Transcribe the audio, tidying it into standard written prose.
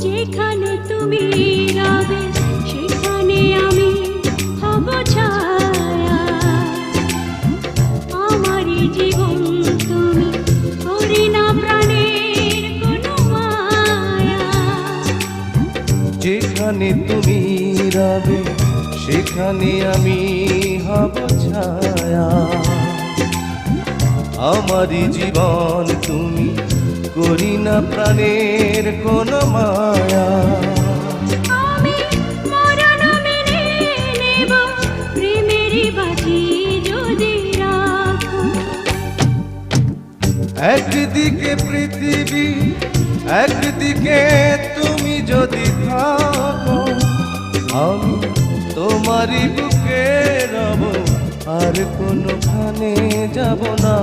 যেখানে তুমি রবে সেখানে আমি হব ছায়া। আমারই জীবন তুমি, করি না প্রাণের কোনো মায়া। যেখানে তুমি রবে সেখানে আমি হব ছায়া। আমারই জীবন তুমি, করি না প্রাণের কোনো মায়া। আমি মরণ মেনে নেব, প্রেমেরই বাজি যদি রাখো। একদিকে পৃথিবী, একদিকে তুমি যদি থাকো, আমি তোমারই বুকে রব, আর কোনোখানে যাব না।